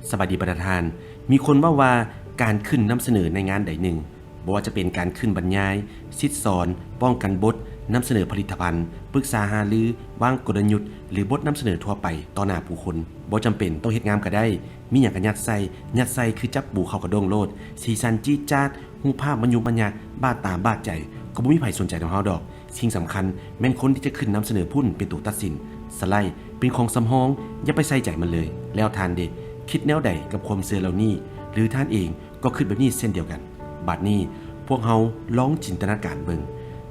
สวัสดีประธานมีคนว่าการขึ้นนำเสนอในงานใดหนึ่งบ่ว่าจะเป็นการขึ้นบรรยายซิดสอนป้องกันบทนำเสนอผลิตภัณฑ์ปรึกษาหารือวางกลยุทธ์หรือบทนำเสนอทั่วไปต่อหน้าผู้คนบ่จำเป็นต้องเฮ็ดงามก็ได้มีหยังก็ยัดใส่คือจับปูเข้ากระด้งโลดสีสันจี๊ดจ๊าดรูปภาพบรรยุบรรยาบาดตาบาดใจก็บ่มีไผสนใจของเฮาดอกสิ่งสำคัญแม่นคนที่จะขึ้นนำเสนอพุ่นเป็นตัวตัดสินสไลด์เป็นของสำรองอย่าไปใส่ใจมันเลยแล้วทานเด็คิดแนวใดกับความเสื่อเหล่านี้หรือท่านเองก็คิดแบบนี้เช่นเดียวกันบัดนี้พวกเฮาลองจินตนาการเบิ่ง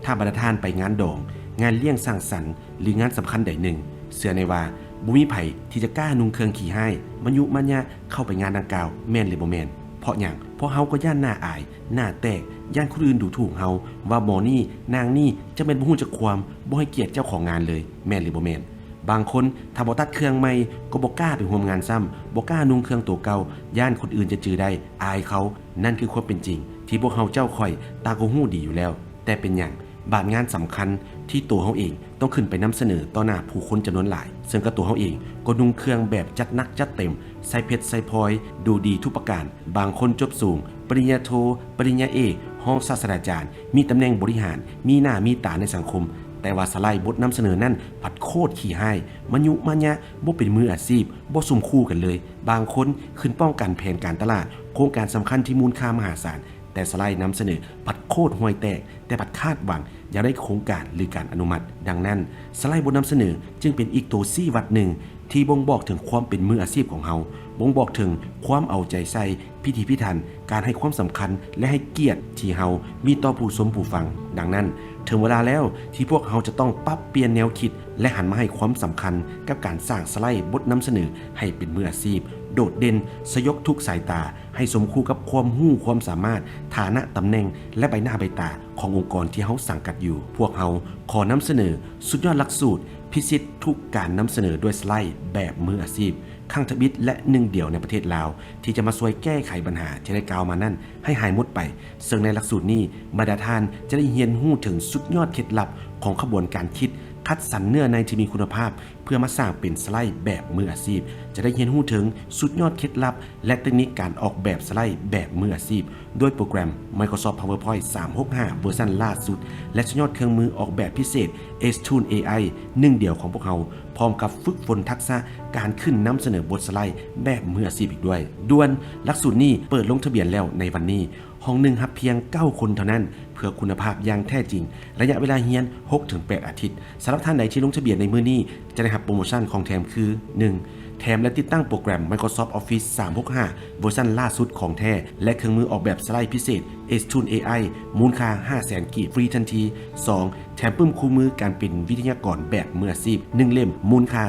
ถ้าบรรดาท่านไปงานดองงานเลี้ยงสร้างสรรค์หรืองานสำคัญใดหนึ่งเชื่อในว่าบ่มีไผที่จะกล้านุ่งเครื่องขี่ให้มันยุมันยะเข้าไปงานดังกล่าวแม่นหรือบ่แม่นเพราะหยังเพราะเฮาก็ย่านหน้าอายหน้าแตกย่านคนอื่นดูถูกเฮาว่าหมอนี่นางนี่จะเป็นบ่ฮู้จักความบ่ให้เกียรติเจ้าของงานเลยแม่นหรือบ่แม่นบางคนถ้าบ่ตัดเครื่องใหม่ก็บ่กล้าไปร่วมงานซ้ำบ่กล้านุ่งเครื่องตัวเก่าย่านคนอื่นจะจือได้อายเขานั่นคือความเป็นจริงที่พวกเฮาเจ้าค่อยตาก็ฮู้ดีอยู่แล้วแต่เป็นหยังบาดงานสำคัญที่ตัวเฮาเองต้องขึ้นไปนำเสนอต่อหน้าผู้คนจำนวนหลายซึ่งก็ตัวเฮาเองก็นุ่งเครื่องแบบจัดหนักจัดเต็มใส่เพชรใส่พลอยดูดีทุกประการบางคนจบสูงปริญญาโทปริญญาเอกห้องศาสตราจารย์มีตำแหน่งบริหารมีหน้ามีตาในสังคมแต่ว่าสไลด์บทนำเสนอนั่นผัดโคตรขี้ให้มันยุมันยะบ่เป็นมืออาชีพบ่สุ่มคู่กันเลยบางคนขึ้นป้องกันแผนการตลาดโครงการสำคัญที่มูลค่ามหาศาลแต่สไลด์นำเสนอผัดโคตรห่วยแตกแต่ผัดคาดหวังอยากได้โครงการหรือการอนุมัติดังนั้นสไลด์บทนำเสนอจึงเป็นอีกตัวซี่วัดหนึ่งที่บ่งบอกถึงความเป็นมืออาชีพของเฮาบ่งบอกถึงความเอาใจใส่พิถีพิถันการให้ความสำคัญและให้เกียรติที่เฮามีต่อผู้ชมผู้ฟังดังนั้นถึงเวลาแล้วที่พวกเขาจะต้องปรับเปลี่ยนแนวคิดและหันมาให้ความสำคัญกับการสร้างสไลด์บทนำเสนอให้เป็นมืออาชีพโดดเด่นสยกทุกสายตาให้สมคู่กับความรู้ความสามารถฐานะตำแหน่งและใบหน้าใบตาขององค์กรที่เขาสังกัดอยู่พวกเขาขอนำเสนอสุดยอดหลักสูตรพิเศษทุกการนำเสนอด้วยสไลด์แบบมืออาชีพข้างทบิดและหนึ่งเดียวในประเทศลาวที่จะมาช่วยแก้ไขปัญหาที่ได้กล่าวมานั่นให้หายหมดไปซึ่งในหลักสูตรนี้บรรดาท่านจะได้เรียนรู้ถึงสุดยอดเคล็ดลับของขบวนการคิดคัดสรรเนื้อในที่มีคุณภาพเพื่อมาสร้างเป็นสไลด์แบบมืออาชีพจะได้เรียนรู้ถึงสุดยอดเคล็ดลับและเทคนิคการออกแบบสไลด์แบบมืออาชีพด้วยโปรแกรม Microsoft PowerPoint 365 เวอร์ชันล่าสุดและสุดยอดเครื่องมือออกแบบพิเศษ S-Tool AI หนึ่งเดียวของพวกเราพร้อมกับฝึกฝนทักษะการขึ้นนำเสนอบทสไลด์แบบมืออาชีพอีกด้วยด่วนหลักสูตรนี้เปิดลงทะเบียนแล้วในวันนี้ห้องหนึ่งรับเพียง9คนเท่านั้นเพื่อคุณภาพอย่างแท้จริงระยะเวลาเรียน 6-8 อาทิตย์สำหรับท่านใดที่ลงทะเบียนในมื้อนี้จะได้รับโปรโมชั่นของแถมคือ 1. แถมและติดตั้งโปรแกรม Microsoft Office 365 เวอร์ชันล่าสุดของแท้และเครื่องมือออกแบบสไลด์พิเศษ S-Tool AI มูลค่า 500,000 กีบฟรีทันที 2. แถมปึ้มคู่มือการเป็นวิทยากรแบบมืออาชีพ1เล่มมูลค่า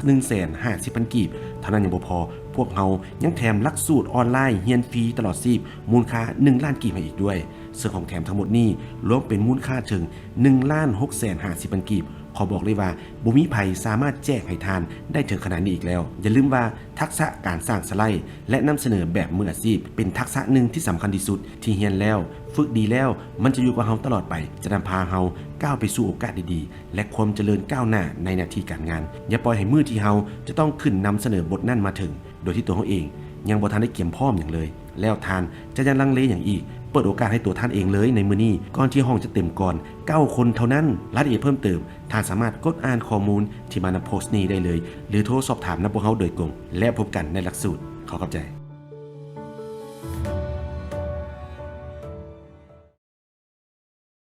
150,000 กีบเท่านั้นยังบ่พอพวกเรายังแถมหลักสูตรออนไลน์เรียนฟรีตลอดชีพมูลค่า1ล้านกีบให้อีกด้วยซึ่งของแถมทั้งหมดนี้รวมเป็นมูลค่าถึง 1,650,000 กีบขอบอกเลยว่าบ่มีไผสามารถแจกให้ทานได้ถึงขนาดนี้อีกแล้วอย่าลืมว่าทักษะการสร้างสไลด์และนำเสนอแบบมืออาชีพเป็นทักษะหนึ่งที่สำคัญที่สุดที่เรียนแล้วฝึกดีแล้วมันจะอยู่กับเฮาตลอดไปจะนำพาเฮาก้าวไปสู่โอกาสดีๆและความเจริญก้าวหน้าในหน้าที่การงานอย่าปล่อยให้มือที่เฮาจะต้องขึ้นนำเสนอบทนั้นมาถึงโดยที่ตัวเฮาเองยังบ่ทันได้เตรียมพร้อมอย่างเลยแล้วทานจะยังลังเลอย่างอีกเปิดโอกาสให้ตัวท่านเองเลยในมื้อนี้ก่อนที่ห้องจะเต็มก่อน9คนเท่านั้นรายละเอียดเพิ่มเติมท่านสามารถกดอ่านข้อมูลที่มาในโพสต์นี้ได้เลยหรือโทรสอบถามนักพวกเขาโดยตรงและพบกันในหลักสูตรขอบใจ